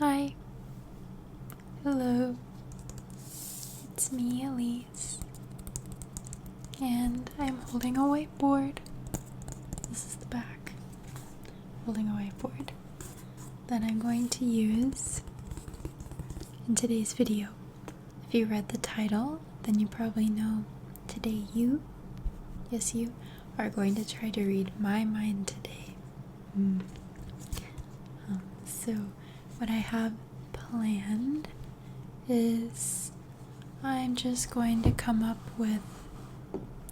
Hi. Hello. It's me, Alise. And I'm holding a whiteboard. This is the back. Holding a whiteboard that I'm going to use in today's video. If you read the title, then you probably know today you, yes you, are going to try to read my mind today. So what I have planned is I'm just going to come up with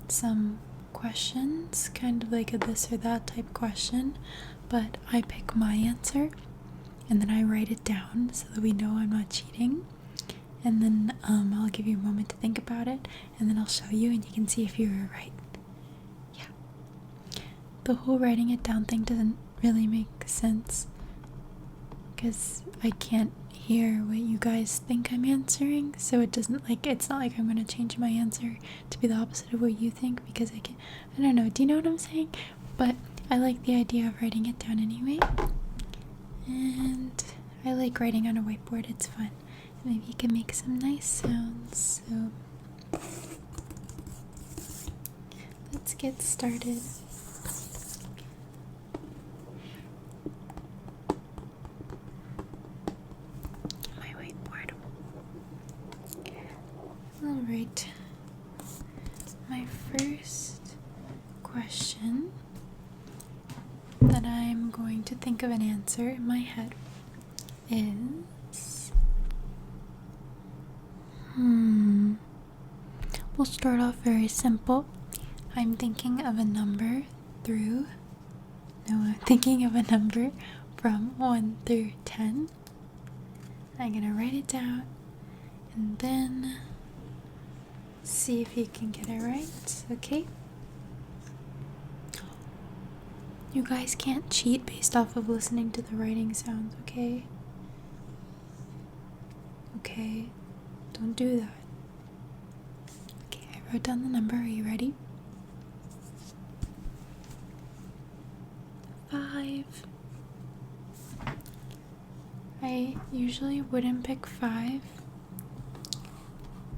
some questions, kind of like a this or that type question, but I pick my answer and then I write it down so that we know I'm not cheating, and then I'll give you a moment to think about it, and then I'll show you and you can see if you were right. Yeah. The whole writing it down thing doesn't really make sense because I can't hear what you guys think I'm answering, so it's not like I'm gonna change my answer to be the opposite of what you think, because I don't know, do you know what I'm saying? But I like the idea of writing it down anyway, and I like writing on a whiteboard, it's fun. Maybe you can make some nice sounds, so let's get started. Alright, my first question that I'm going to think of an answer in my head is, we'll start off very simple. I'm thinking of a number from 1 through 10. I'm gonna write it down and then see if you can get it right, okay? You guys can't cheat based off of listening to the writing sounds, okay? Okay, don't do that. Okay, I wrote down the number. Are you ready? 5. I usually wouldn't pick 5,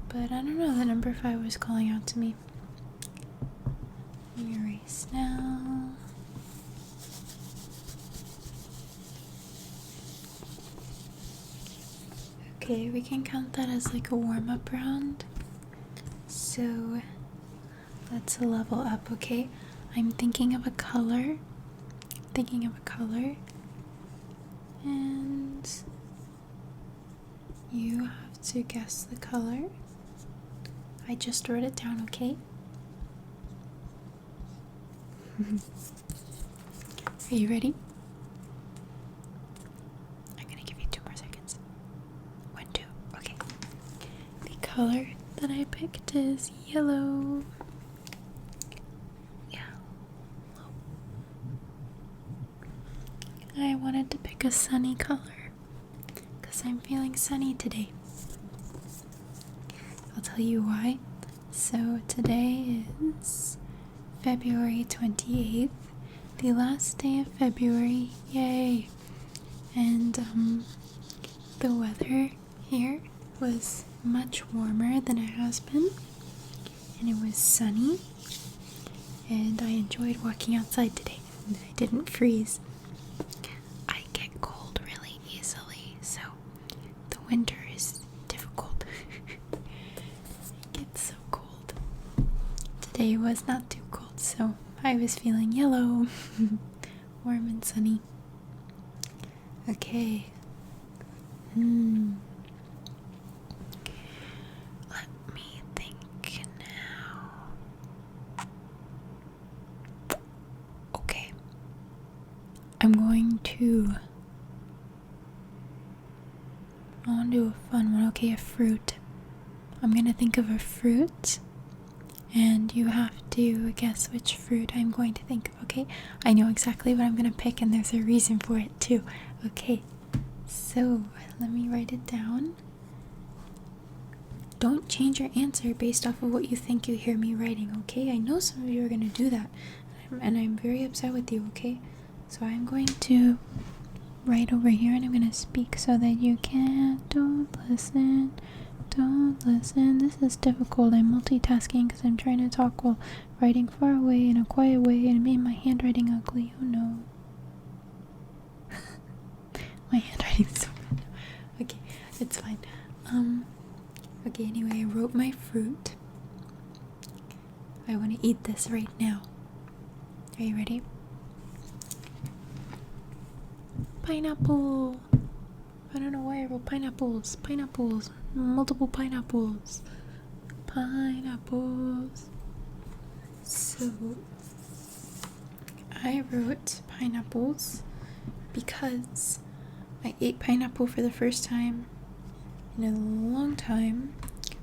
but I don't know, the number 5 was calling out to me. Let me erase now. Okay, we can count that as like a warm-up round. So let's level up, okay? I'm thinking of a color. And you have to guess the color. I just wrote it down, okay? Are you ready? I'm gonna give you 2 more seconds. 1, 2, okay. The color that I picked is yellow. I wanted to pick a sunny color because I'm feeling sunny today. I'll tell you why. So today is February 28th, the last day of February, yay! And the weather here was much warmer than it has been, and it was sunny, and I enjoyed walking outside today, and I didn't freeze. I get cold really easily, so the winter is difficult. It gets so cold. Today was not too cold, so I was feeling yellow, warm and sunny. Okay. Let me think now. Okay. I want to do a fun one. Okay, a fruit. I'm gonna think of a fruit, and you have to guess which fruit I'm going to think of, okay? I know exactly what I'm gonna pick, and there's a reason for it too. Okay, so let me write it down. Don't change your answer based off of what you think you hear me writing, okay? I know some of you are gonna do that, and I'm very upset with you, okay? So I'm going to right over here and I'm gonna speak so that you can't. Don't listen. Don't listen. This is difficult. I'm multitasking because I'm trying to talk while writing far away in a quiet way, and it made my handwriting ugly. Oh no. My handwriting's so bad. Okay, it's fine. Okay, anyway, I wrote my fruit. I want to eat this right now. Are you ready? Pineapple! I don't know why I wrote pineapples. Pineapples. Multiple pineapples. Pineapples. So, I wrote pineapples because I ate pineapple for the first time in a long time.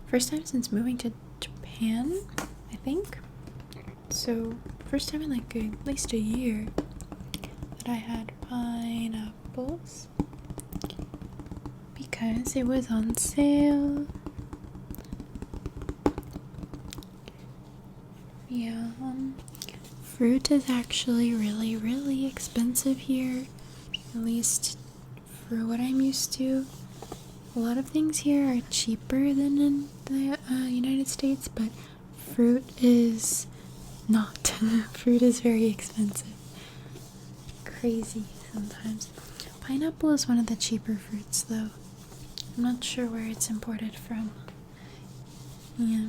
First time since moving to Japan, I think. So, first time in like at least a year that I had pineapples because it was on sale. Yeah, fruit is actually really, really expensive here, at least for what I'm used to. A lot of things here are cheaper than in the United States, but fruit is not. Fruit is very expensive. Crazy sometimes. Pineapple is one of the cheaper fruits, though. I'm not sure where it's imported from. Yeah.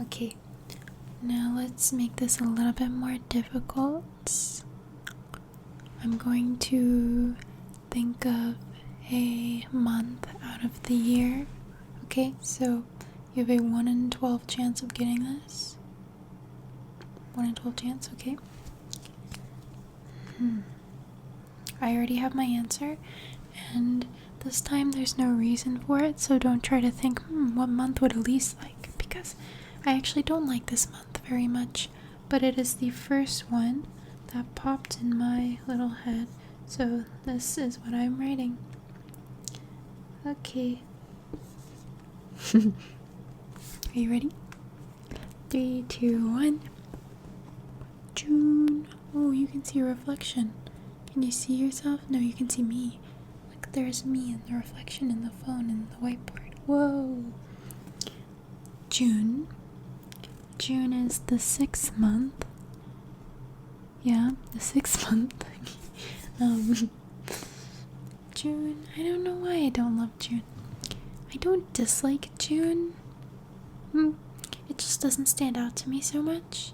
Okay, now let's make this a little bit more difficult. I'm going to think of a month out of the year. Okay, so you have a 1 in 12 chance of getting this. 1 in 12 chance, okay. I already have my answer, and this time there's no reason for it, so don't try to think, what month would Alise like? Because I actually don't like this month very much, but it is the first one that popped in my little head, so this is what I'm writing. Okay. Are you ready? 3, 2, 1. June. Oh, you can see a reflection. Can you see yourself? No, you can see me. Look, there's me in the reflection in the phone and the whiteboard. Whoa. June. June is the 6th month. Yeah, the 6th month. June. I don't know why I don't love June. I don't dislike June. It just doesn't stand out to me so much.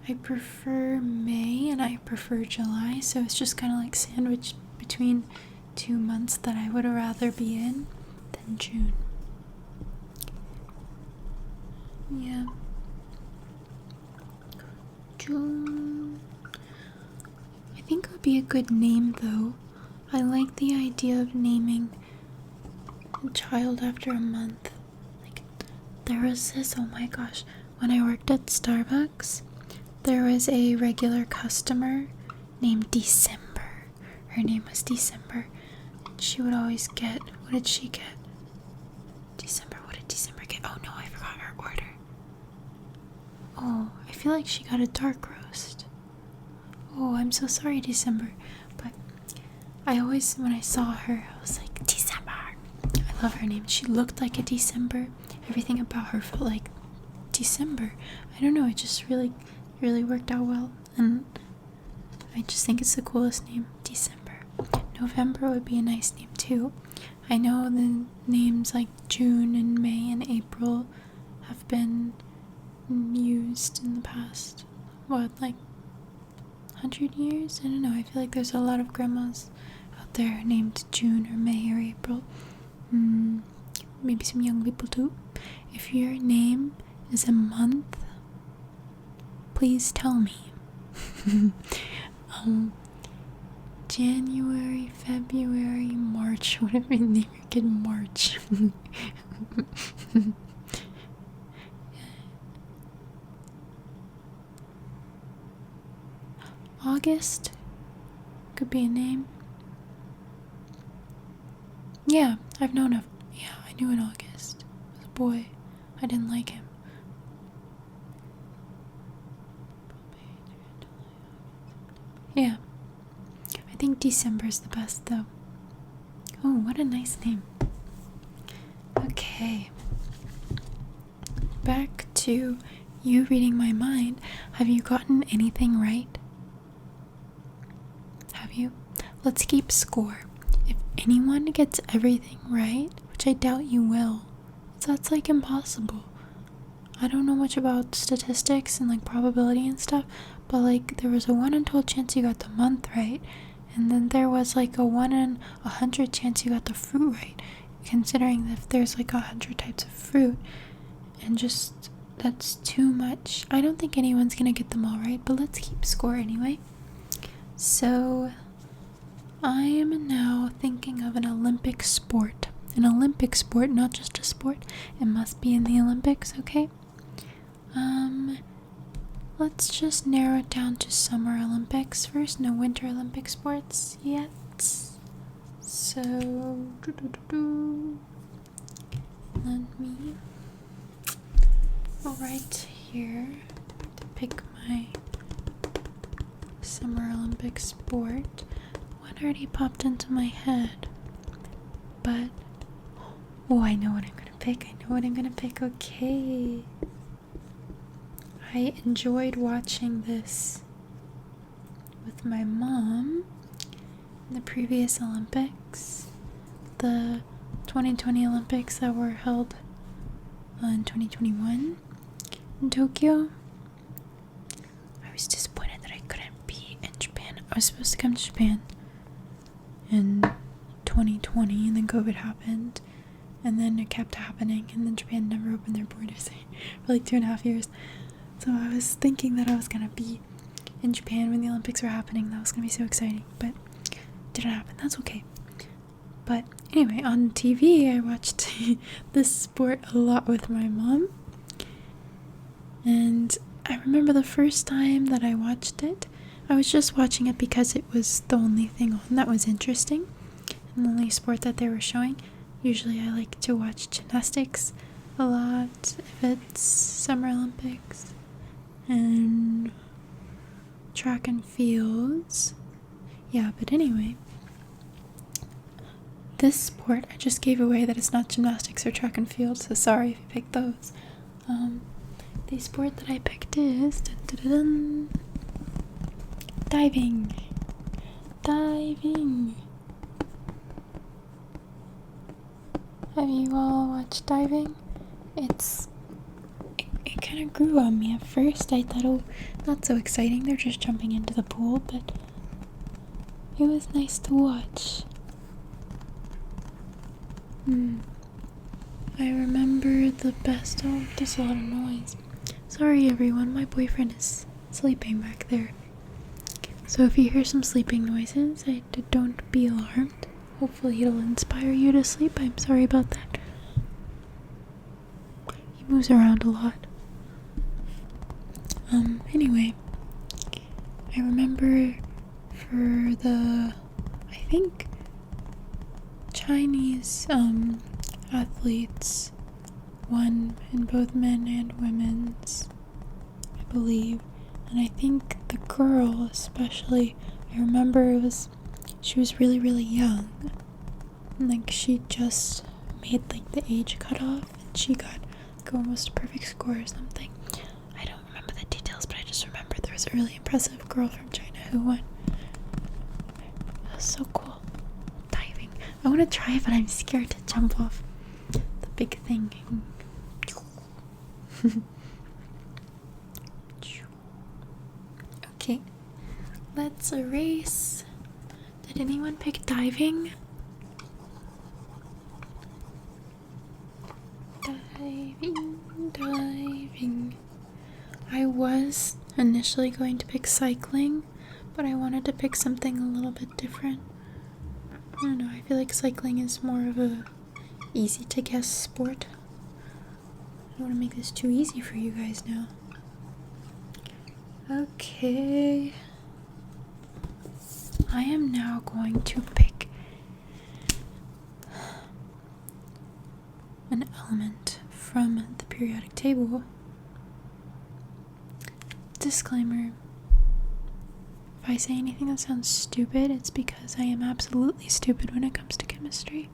I prefer May and I prefer July, so it's just kind of like sandwiched between 2 months that I would rather be in than June. Yeah. June. I think it would be a good name though. I like the idea of naming a child after a month. Like, there was this, oh my gosh, when I worked at Starbucks, there was a regular customer named December. Her name was December. She would always get, what did she get? December, what did December get? Oh no, I forgot her order. Oh, I feel like she got a dark roast. Oh, I'm so sorry, December. But I always, when I saw her, I was like, December. I love her name. She looked like a December. Everything about her felt like December. I don't know, it just really worked out well, and I just think it's the coolest name, December. November would be a nice name too. I know the names like June and May and April have been used in the past, like 100 years? I don't know, I feel like there's a lot of grandmas out there named June or May or April. Maybe some young people too. If your name is a month, please tell me. January, February, March. What if we name your kid March? August could be a name. Yeah, I knew an August. It was a boy. I didn't like him. Yeah. I think December's the best though. Oh, what a nice name. Okay. Back to you reading my mind. Have you gotten anything right? Have you? Let's keep score. If anyone gets everything right, which I doubt you will, that's like impossible. I don't know much about statistics and like probability and stuff, but like there was a 1 in 12 chance you got the month right, and then there was like a 1 in 100 chance you got the fruit right, considering if there's like 100 types of fruit, and just that's too much. I don't think anyone's gonna get them all right, but let's keep score anyway. So I am now thinking of an Olympic sport. An Olympic sport, not just a sport. It must be in the Olympics, okay? Let's just narrow it down to Summer Olympics first. No Winter Olympic sports yet. So, let me go right here to pick my Summer Olympic sport. One already popped into my head, but oh, I know what I'm gonna pick. Okay. I enjoyed watching this with my mom in the previous Olympics, the 2020 Olympics that were held in 2021 in Tokyo. I was disappointed that I couldn't be in Japan. I was supposed to come to Japan in 2020, and then COVID happened, and then it kept happening, and then Japan never opened their borders for like 2.5 years. So I was thinking that I was gonna be in Japan when the Olympics were happening. That was gonna be so exciting, but it didn't happen. That's okay. But anyway, on TV I watched this sport a lot with my mom, and I remember the first time that I watched it, I was just watching it because it was the only thing on that was interesting and the only sport that they were showing. Usually I like to watch gymnastics a lot if it's Summer Olympics, and track and fields. Yeah, but anyway, this sport I just gave away that it's not gymnastics or track and field, so sorry if you picked those. The sport that I picked is diving. Have you all watched diving? It kind of grew on me at first. I thought, oh, not so exciting. They're just jumping into the pool, but it was nice to watch. I remember the best. Oh, there's a lot of noise. Sorry, everyone. My boyfriend is sleeping back there. So if you hear some sleeping noises, don't be alarmed. Hopefully it'll inspire you to sleep. I'm sorry about that. He moves around a lot. Anyway, I remember for the, I think, Chinese, athletes won in both men and women's, I believe. And I think the girl especially, I remember she was really, really young. And like she just made like the age cutoff, and she got like almost a perfect score or something. I don't remember the details, but I just remember there was a really impressive girl from China who won. That was so cool. Diving. I want to try it, but I'm scared to jump off the big thing. Okay, let's erase. Did anyone pick diving? Diving. I was initially going to pick cycling, but I wanted to pick something a little bit different. I don't know, I feel like cycling is more of a easy to guess sport. I don't want to make this too easy for you guys now. Okay. I am now going to pick an element from the periodic table. Disclaimer. If I say anything that sounds stupid, it's because I am absolutely stupid when it comes to chemistry.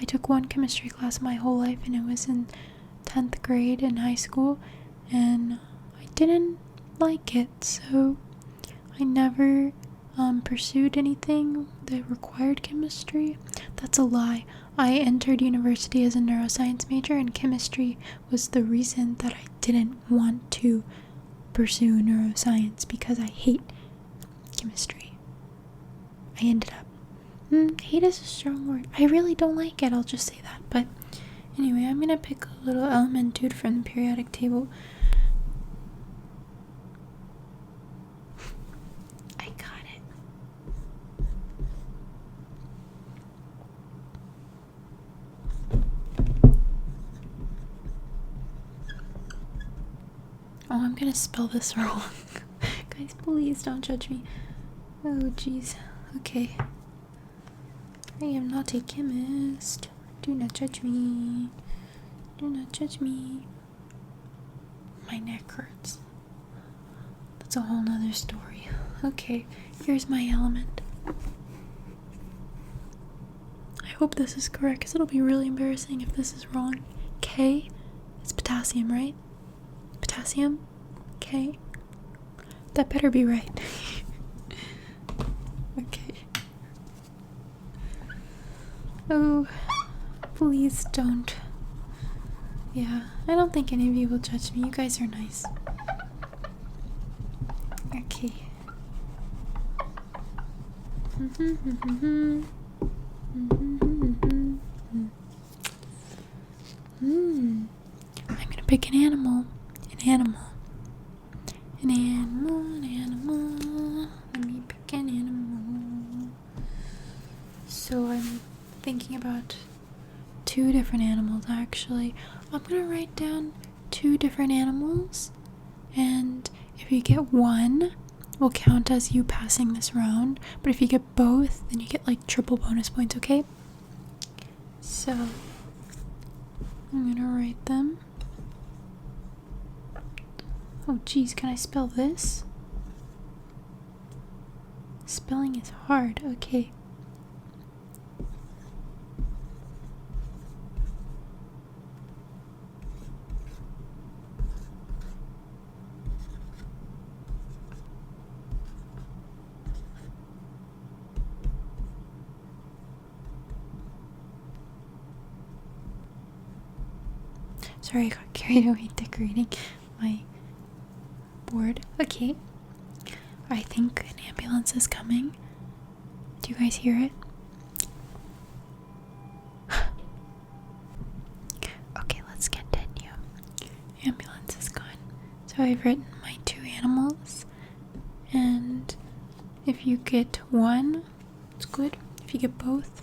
I took one chemistry class my whole life, and it was in 10th grade in high school, and I didn't like it, so I never pursued anything that required chemistry. That's a lie. I entered university as a neuroscience major, and chemistry was the reason that I didn't want to pursue neuroscience, because I hate chemistry. I ended up hate is a strong word. I really don't like it, I'll just say that. But anyway, I'm gonna pick a little element dude from the periodic table. I got it. Oh, I'm gonna spell this wrong. Guys, please don't judge me. Oh, jeez. Okay. I am not a chemist. Do not judge me. Do not judge me. My neck hurts. That's a whole nother story. Okay, here's my element. I hope this is correct, because it'll be really embarrassing if this is wrong. K? It's potassium, right? Potassium? K? That better be right. Okay. Oh, please don't. Yeah, I don't think any of you will judge me. You guys are nice. Okay. I'm gonna pick an animal. An animal. An animal, an animal. Let me pick an animal. So I'm thinking about 2 different animals, actually. I'm gonna write down 2 different animals, and if you get one, will count as you passing this round. But if you get both, then you get like triple bonus points, okay? So I'm gonna write them. Oh geez, can I spell this? Spelling is hard. Okay. Sorry, I got carried away decorating my board. Okay. I think an ambulance is coming. Do you guys hear it? Okay, let's continue. Ambulance is gone. So I've written my 2 animals, and if you get one, it's good. If you get both,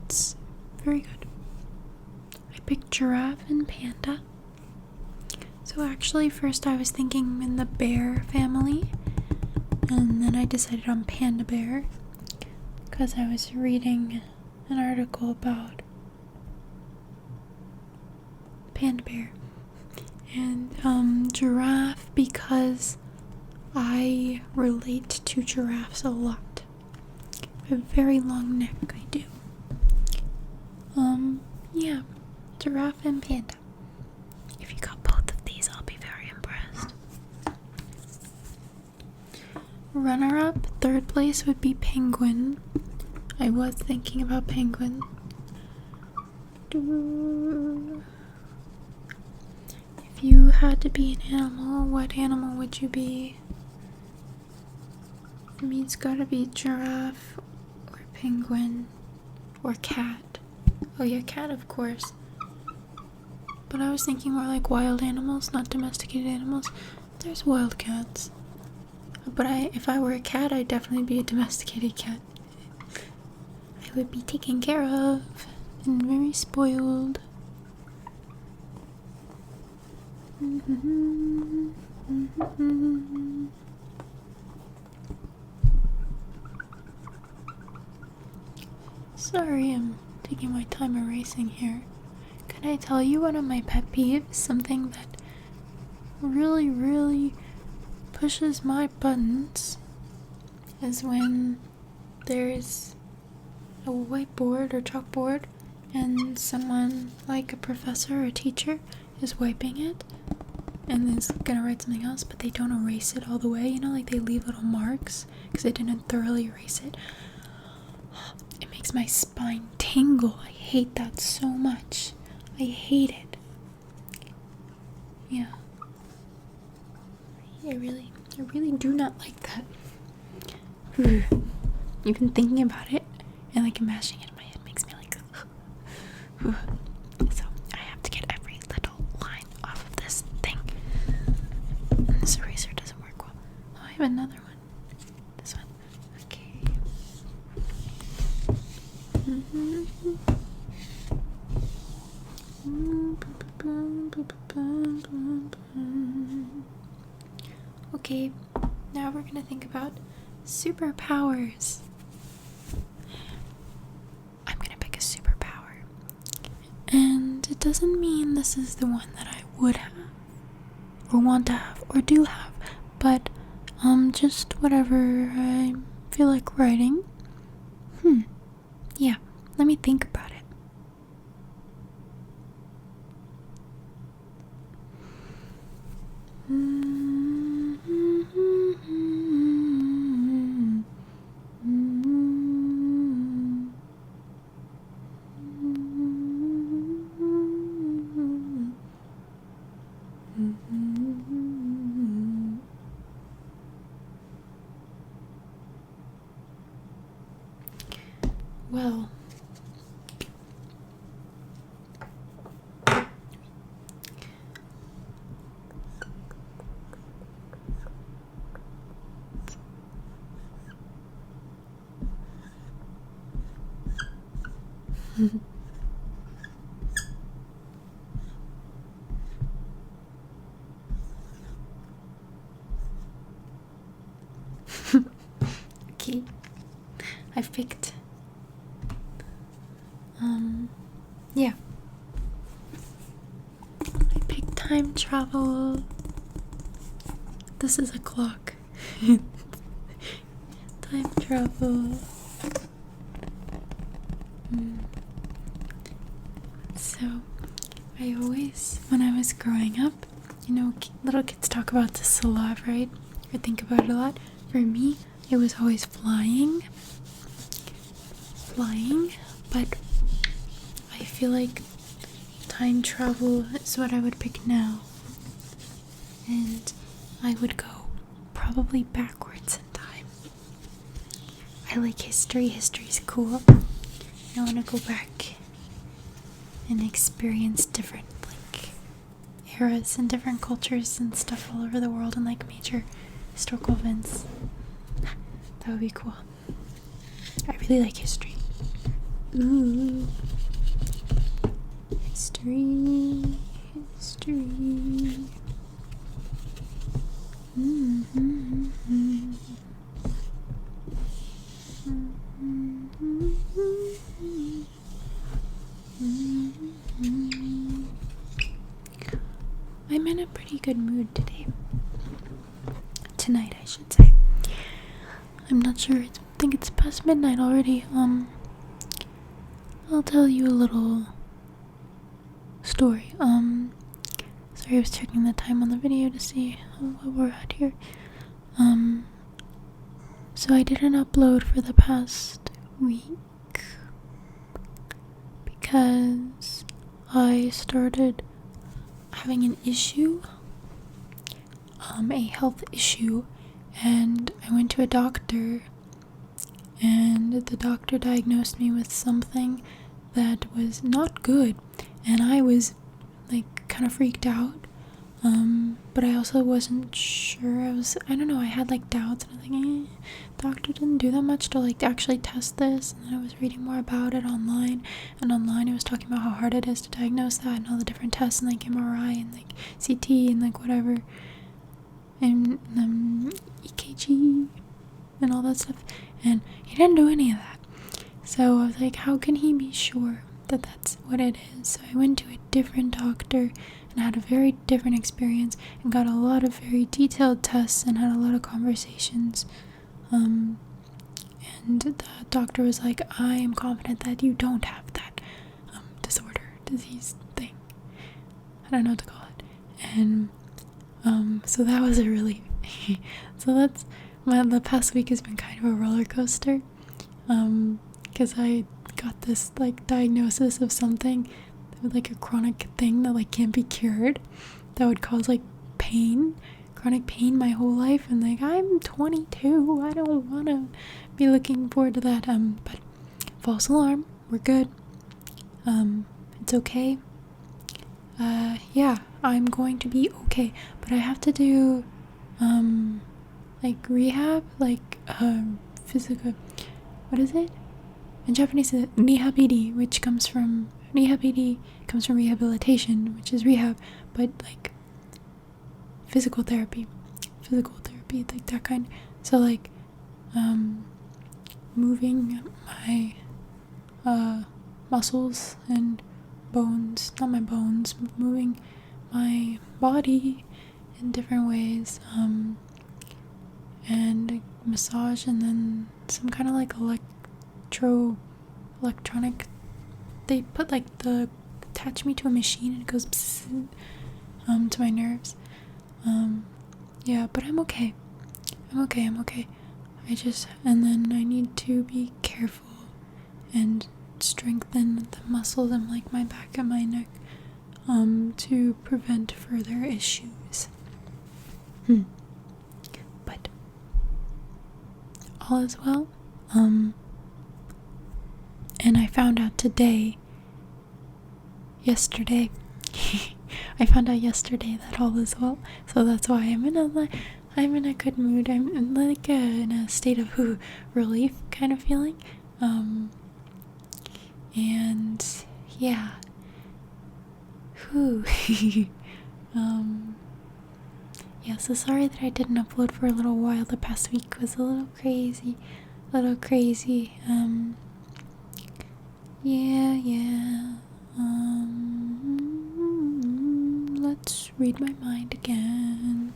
it's very good. I picked giraffe and panda. So actually, first I was thinking in the bear family, and then I decided on panda bear, because I was reading an article about panda bear. And giraffe, because I relate to giraffes a lot. A very long neck, I do. Yeah, giraffe and panda. If you got both of these, I'll be very impressed. Runner-up, 3rd place would be penguin. I was thinking about penguin. If you had to be an animal, what animal would you be? I mean, it's gotta be giraffe or penguin or cat. Oh yeah, cat, of course. But I was thinking more like wild animals, not domesticated animals. There's wild cats. But if I were a cat, I'd definitely be a domesticated cat. I would be taken care of and very spoiled. Sorry, I'm taking my time erasing here, can I tell you one of my pet peeves? Something that really, really pushes my buttons is when there's a whiteboard or chalkboard and someone, like a professor or teacher, is wiping it and is gonna write something else, but they don't erase it all the way, you know, like they leave little marks because they didn't thoroughly erase it. It makes my spine tingle. I hate that so much. I hate it. Yeah. I really do not like that. Even thinking about it and like imagining it in my head makes me like so I have to get every little line off of this thing. This eraser doesn't work well. Oh, I have another one. This one. Okay. Okay, now we're gonna think about superpowers. I'm gonna pick a superpower. And it doesn't mean this is the one that I would have, or want to have, or do have, but just whatever I feel like writing. Yeah, let me think about it. Well, okay, I've picked. Yeah. I picked time travel. This is a clock. Time travel. So, I always, when I was growing up, you know, little kids talk about this a lot, right? Or think about it a lot. For me, it was always flying, but I feel like time travel is what I would pick now. And I would go probably backwards in time. I like history. History's cool. I want to go back and experience different like eras and different cultures and stuff all over the world and like major historical events. That would be cool. I really like history. Ooh. History. I'm in a pretty good mood today. Tonight, I should say. I'm not sure. I think it's past midnight already. I'll tell you a little story. Sorry, I was checking the time on the video to see what we're at here. So I didn't upload for the past week because I started having an issue, a health issue, and I went to a doctor, and the doctor diagnosed me with something that was not good, and I was like kind of freaked out, but I also wasn't sure. I don't know, I had like doubts, and I was like, doctor didn't do that much to like actually test this. And then I was reading more about it online, and online it was talking about how hard it is to diagnose that, and all the different tests, and like MRI and like CT and like whatever, and EKG and all that stuff, and he didn't do any of that. So I was like, how can he be sure that that's what it is. So I went to a different doctor and had a very different experience and got a lot of very detailed tests and had a lot of conversations. And the doctor was like, I am confident that you don't have that disease thing. I don't know what to call it. And so that was a relief. So that's the past week has been kind of a roller coaster. Because I got this like diagnosis of something, like a chronic thing that like can't be cured, that would cause like chronic pain my whole life, and like I'm 22, I don't want to be looking forward to that. But false alarm, we're good. It's okay. Yeah, I'm going to be okay, but I have to do like rehab, like physical, what is it in Japanese? Is rehabili, which comes from rehabilitation, which is rehab, but like physical therapy, like that kind. So like moving my muscles and bones, not my bones, moving my body in different ways, and massage, and then some kind of like electronic, they put like attach me to a machine and it goes psst, to my nerves. Yeah, but I'm okay. I'm okay. And then I need to be careful and strengthen the muscles in like my back and my neck, to prevent further issues. But all is well. And I found out yesterday I found out yesterday that all is well, so that's why I'm in a good mood. I'm in like in a state of relief kind of feeling, and yeah, yeah. So sorry that I didn't upload for a little while. The past week was a little crazy. Yeah. Let's read my mind again.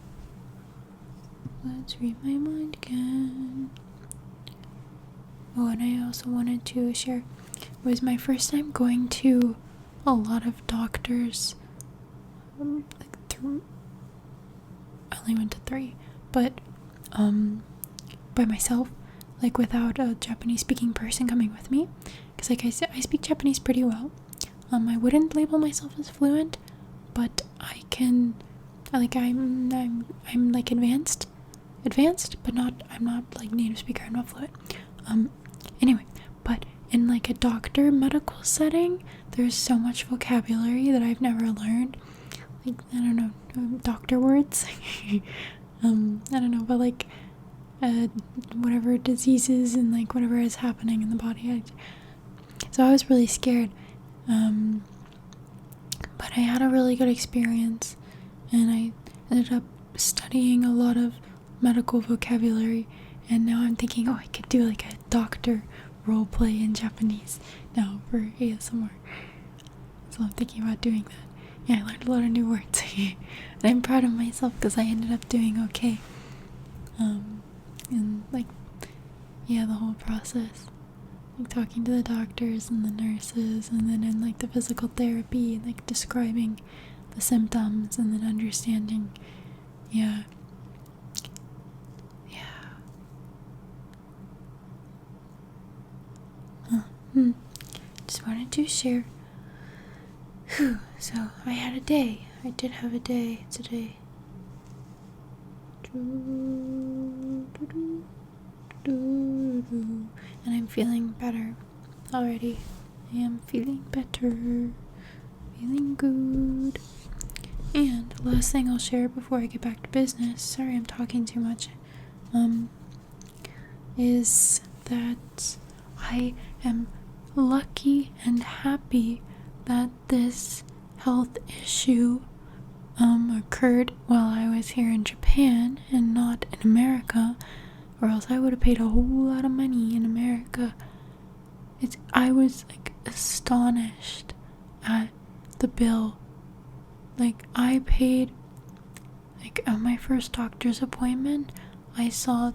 Oh, and I also wanted to share, it was my first time going to a lot of doctors. I only went to 3, but by myself, like without a Japanese speaking person coming with me, because like I said, I speak Japanese pretty well. I wouldn't label myself as fluent, but I can, like I'm like advanced, but I'm not like native speaker. I'm not fluent. Anyway, but in like a medical setting, there's so much vocabulary that I've never learned. Like, I don't know, doctor words. I don't know, but like whatever diseases and like whatever is happening in the body. So I was really scared. But I had a really good experience, and I ended up studying a lot of medical vocabulary, and now I'm thinking, I could do like a doctor role play in Japanese now for ASMR. So I'm thinking about doing that. Yeah, I learned a lot of new words. And I'm proud of myself because I ended up doing okay. And like, yeah, the whole process. Like talking to the doctors and the nurses, and then in like the physical therapy, like describing the symptoms and then understanding. Yeah. Just wanted to share. So I had a day. I did have a day today. And I'm feeling better already. I am feeling better. Feeling good. And the last thing I'll share before I get back to business, sorry I'm talking too much, is that I am lucky and happy that this health issue occurred while I was here in Japan and not in America, or else I would have paid a whole lot of money in America. I was like astonished at the bill. Like, I paid, like, at my first doctor's appointment, I saw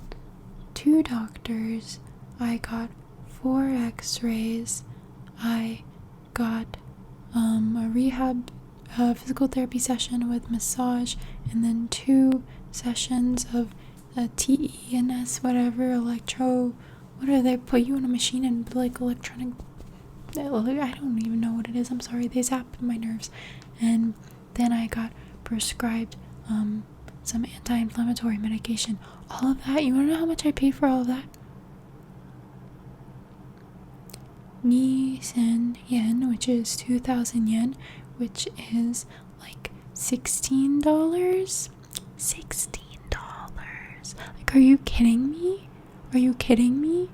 2 doctors, I got 4 x-rays, I got a rehab physical therapy session with massage, and then 2 sessions of TENS, whatever, what do they put you in a machine and like electronic, I don't even know what it is, I'm sorry, they zap my nerves. And then I got prescribed some anti-inflammatory medication. All of that, you wanna know how much I paid for all of that? Sen yen, which is 2,000 yen, which is like $16. $16. Like, are you kidding me? Are you kidding me?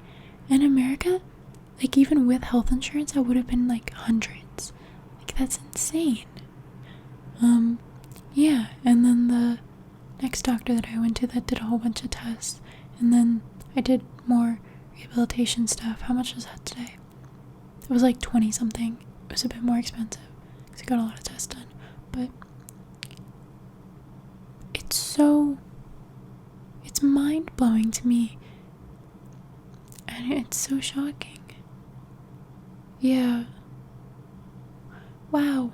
In America, like, even with health insurance, that would have been like hundreds. Like, that's insane. Yeah, and then the next doctor that I went to that did a whole bunch of tests, and then I did more rehabilitation stuff. How much was that today? It was like 20 something. It was a bit more expensive because I got a lot of tests done, but it's mind-blowing to me, and it's so shocking. Yeah. Wow.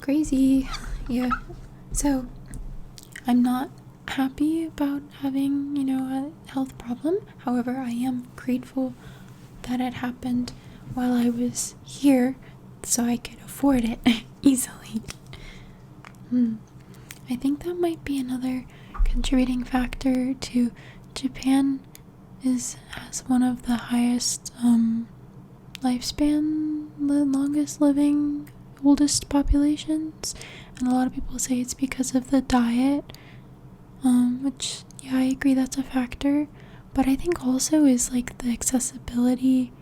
Crazy. Yeah. So, I'm not happy about having, a health problem. However, I am grateful that it happened while I was here so I could afford it easily. I think that might be another contributing factor to Japan has one of the highest lifespan, the longest living, oldest populations, and a lot of people say it's because of the diet, which, yeah, I agree that's a factor, but I think also is like the accessibility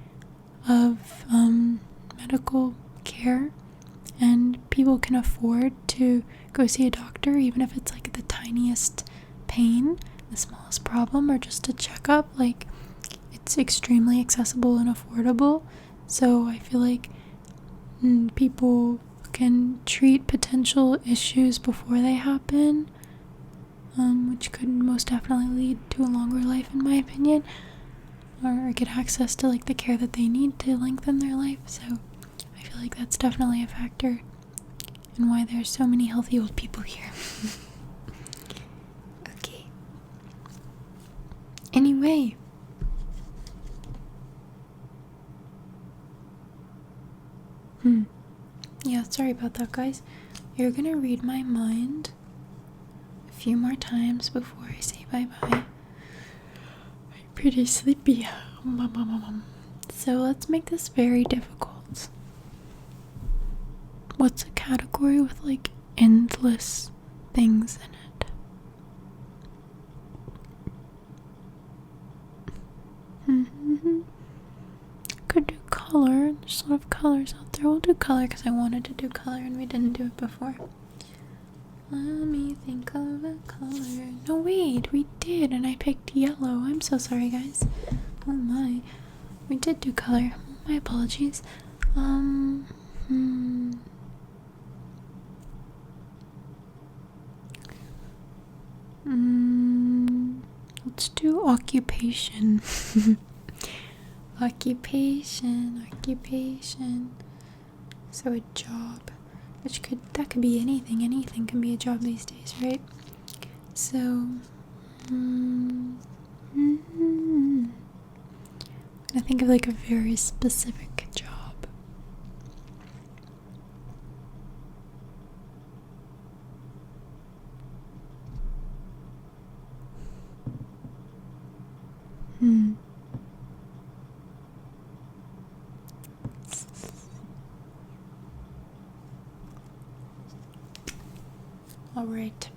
of medical care, and people can afford to go see a doctor even if it's like the tiniest pain, the smallest problem, or just a checkup. Like, it's extremely accessible and affordable, so I feel like people can treat potential issues before they happen, which could most definitely lead to a longer life, in my opinion, or get access to like the care that they need to lengthen their life. So I feel like that's definitely a factor in why there's so many healthy old people here. Okay. Anyway, yeah, sorry about that, guys. You're gonna read my mind a few more times before I say bye-bye. I'm pretty sleepy. So let's make this very difficult. What's a category with like endless things in it? Could do color. There's a lot of colors out there. We'll do color because I wanted to do color and we didn't do it before. Let me think of a color. No, wait, we did, and I picked yellow. I'm so sorry, guys. Oh my. We did do color. My apologies. Let's do occupation. Occupation. So a job, that could be anything. Anything can be a job these days, right? So, I think of like a very specific job. All right.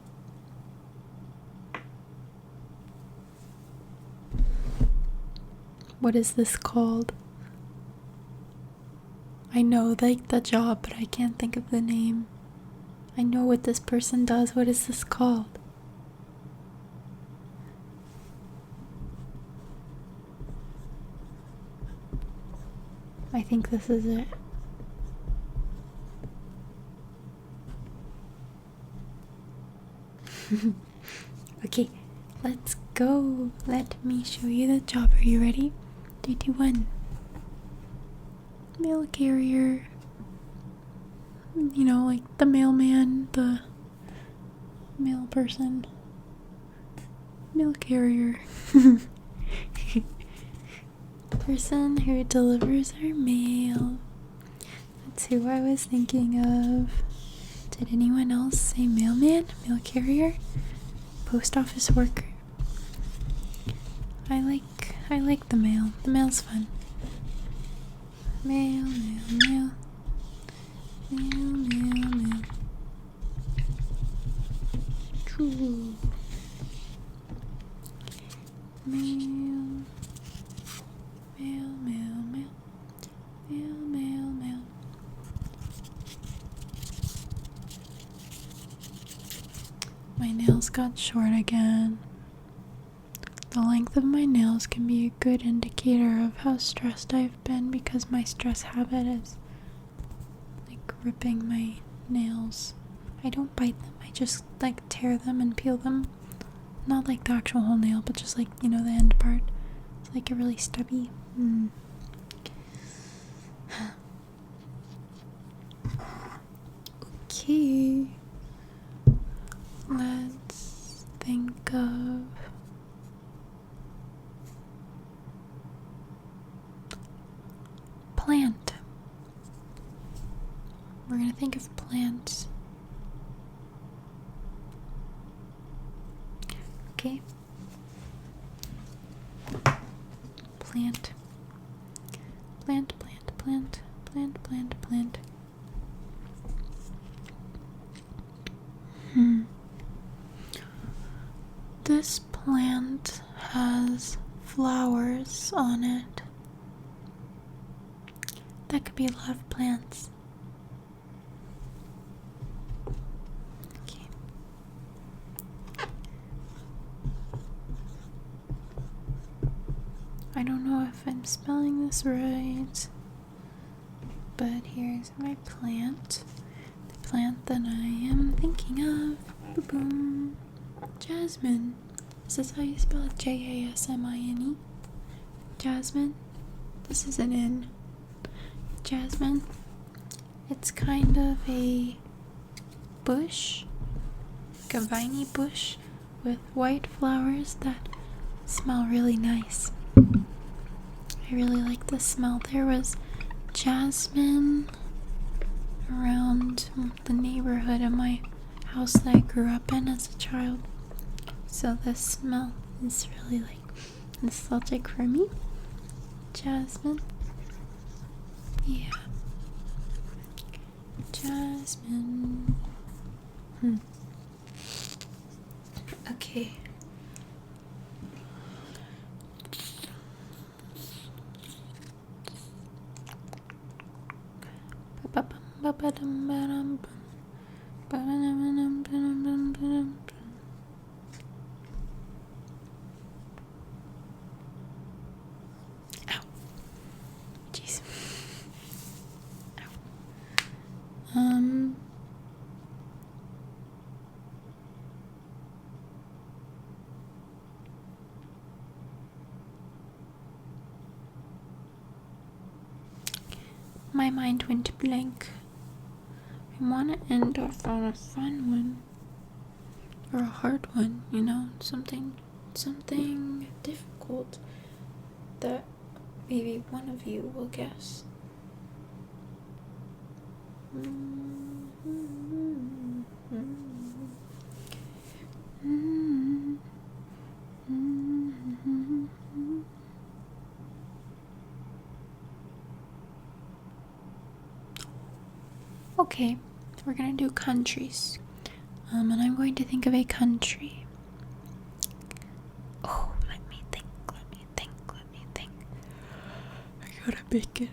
What is this called? I know like the job, but I can't think of the name. I know what this person does. What is this called? I think this is it. Okay, let's go. Let me show you the job. Are you ready? 3, 2, 1. Mail carrier. You know, like the mailman, the mail person. Mail carrier. Person who delivers our mail. That's who I was thinking of. Did anyone else say mailman? Mail carrier? Post office worker? I like the mail. The mail's fun. Mail, mail, mail. Mail, mail, mail. True. Mail. Mail, mail, mail. Mail, mail, mail. My nails got short again. The length of my nails can be a good indicator of how stressed I've been because my stress habit is like ripping my nails. I don't bite them, I just like tear them and peel them. Not like the actual whole nail, but just like, you know, the end part. It's like a really stubby. Okay. Let's think of plant. We're gonna think of plants. Okay. Plant. Plant, plant, plant, plant, plant, plant. This plant has flowers on it. That could be love plants. Okay. I don't know if I'm spelling this right, but here's my plant. The plant that I am thinking of. Boom. Jasmine. Is this how you spell it? Jasmine? Jasmine? This is an N. Jasmine. It's kind of a bush, like a viney bush with white flowers that smell really nice. I really like the smell. There was jasmine around the neighborhood of my house that I grew up in as a child. So the smell is really like nostalgic for me. Jasmine. Yeah. Jasmine. Okay. Ow. Jeez. Ow. My mind went blank. I want to end off on a fun one. Or a hard one, you know? Something difficult that maybe one of you will guess. Okay, we're gonna do countries. And I'm going to think of a country. Oh, let me think. I gotta make it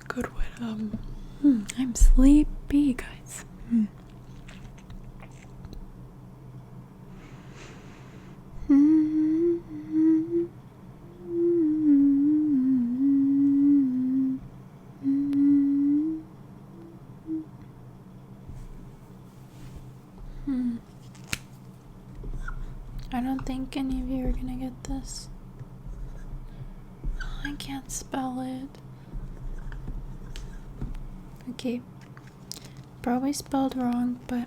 a good one. I'm sleepy, guys. don't think any of you are gonna get this. I can't spell it. Okay. Probably spelled wrong, but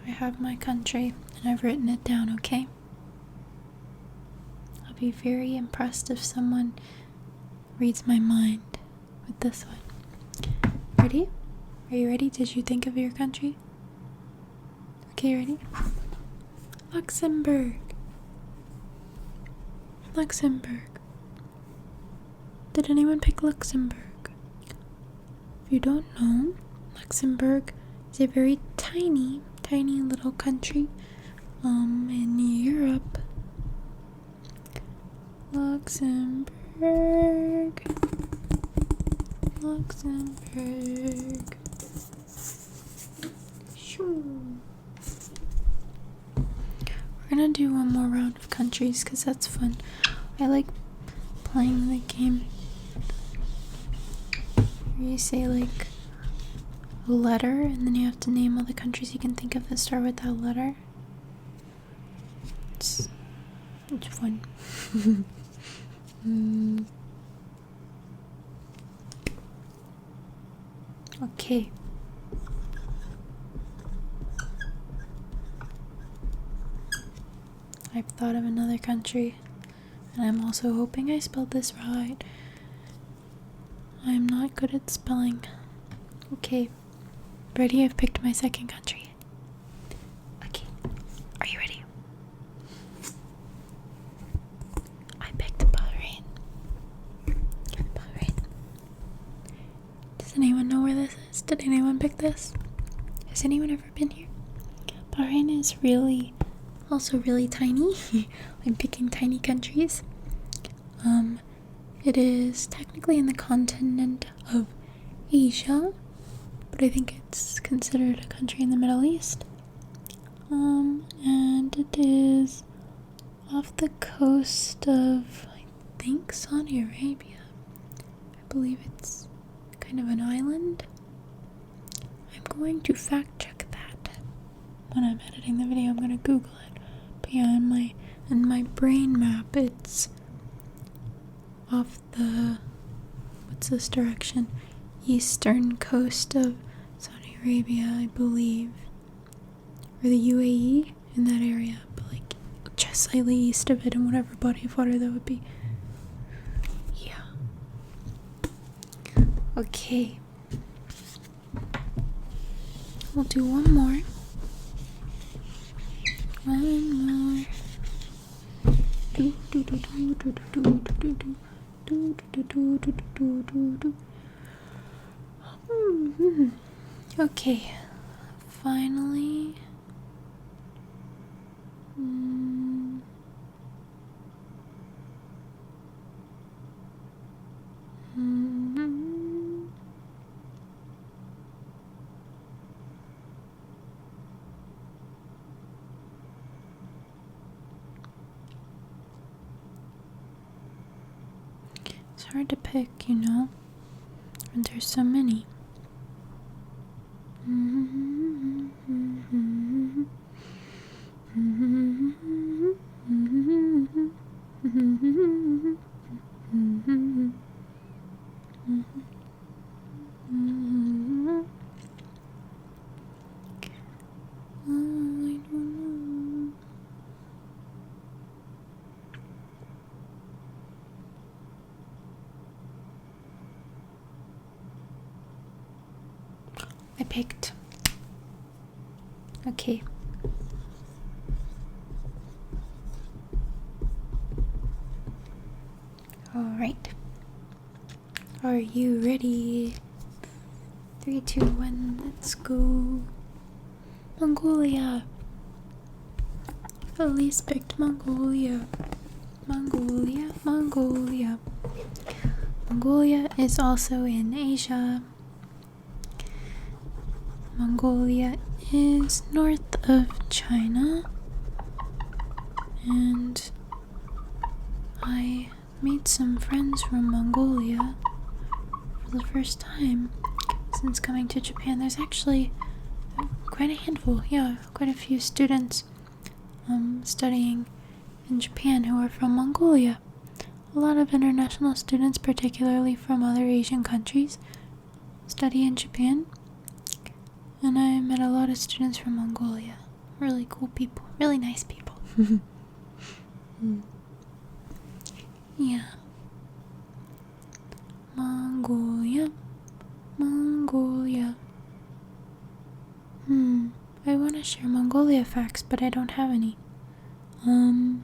I have my country and I've written it down, okay? I'll be very impressed if someone reads my mind with this one. Ready? Are you ready? Did you think of your country? Okay, ready? Luxembourg. Luxembourg. Did anyone pick Luxembourg? If you don't know, Luxembourg is a very tiny little country in Europe. Luxembourg. Shoo. We're gonna do one more round of countries because that's fun. I like playing the game where you say like a letter and then you have to name all the countries you can think of that start with that letter. It's fun. Okay. I've thought of another country, and I'm also hoping I spelled this right. I'm not good at spelling. Okay. Ready? I've picked my second country. Okay. Are you ready? I picked Bahrain. Bahrain. Does anyone know where this is? Did anyone pick this? Has anyone ever been here? Bahrain is also really tiny. I'm picking tiny countries. It is technically in the continent of Asia, but I think it's considered a country in the Middle East. And it is off the coast of, I think, Saudi Arabia. I believe it's kind of an island. I'm going to fact check that when I'm editing the video. I'm going to Google it. But yeah, in my brain map, it's off the, what's this direction? Eastern coast of Saudi Arabia, I believe. Or the UAE, in that area. But like, just slightly east of it, and whatever body of water that would be. Yeah. Okay. We'll do one more. One more. Do do do do do do do do do. Do, do, do, do, do, do, do. Okay, finally. It's hard to pick, you know, and there's so many. I picked. Okay. Alright. Are you ready? 3, 2, 1, let's go. Mongolia. Alise picked Mongolia. Mongolia. Mongolia is also in Asia. Mongolia is north of China, and I made some friends from Mongolia for the first time since coming to Japan. There's actually quite a handful, quite a few students studying in Japan who are from Mongolia. A lot of international students, particularly from other Asian countries, study in Japan. And I met a lot of students from Mongolia. Really cool people. Really nice people. Yeah. Mongolia. Mongolia. I want to share Mongolia facts, but I don't have any. I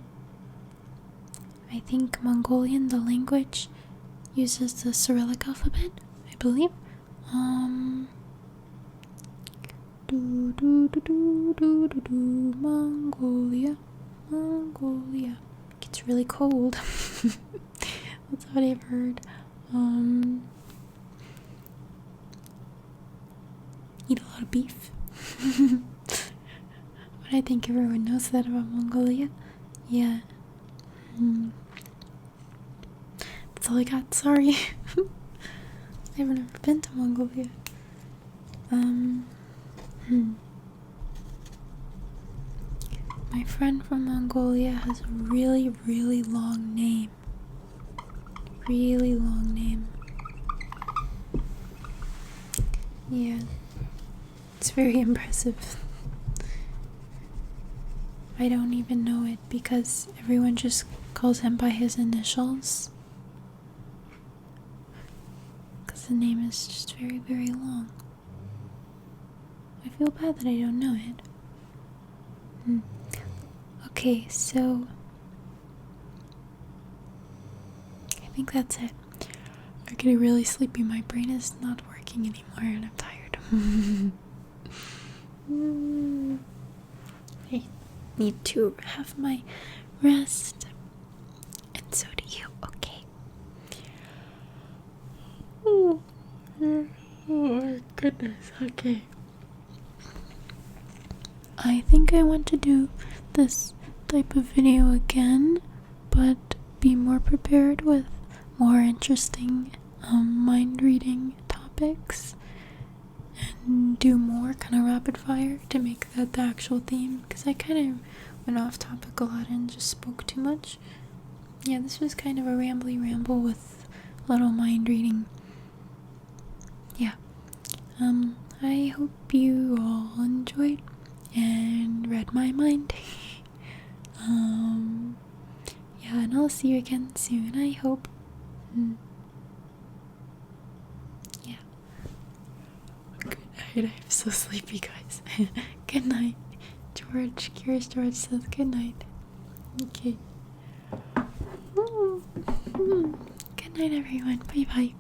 think Mongolian, the language, uses the Cyrillic alphabet, I believe. Mongolia. Mongolia. It's really cold. That's what I've heard. Eat a lot of beef. But I think everyone knows that about Mongolia. Yeah. That's all I got. Sorry. I've never been to Mongolia. My friend from Mongolia has a really, really long name. Really long name. Yeah. It's very impressive. I don't even know it because everyone just calls him by his initials. Because the name is just very, very long. I feel bad that I don't know it. Okay, so I think that's it. I'm getting really sleepy. My brain is not working anymore and I'm tired. I need to have my rest. And so do you, okay? Oh my goodness, okay. I think I want to do this type of video again, but be more prepared with more interesting mind reading topics and do more kind of rapid fire to make that the actual theme, because I kind of went off topic a lot and just spoke too much. Yeah, this was kind of a rambly ramble with a little mind reading. Yeah. I hope you all enjoyed and read my mind. Yeah, and I'll see you again soon, I hope. Yeah. Good night. I'm so sleepy, guys. Good night. Curious George says good night. Okay. Good night, everyone. Bye bye.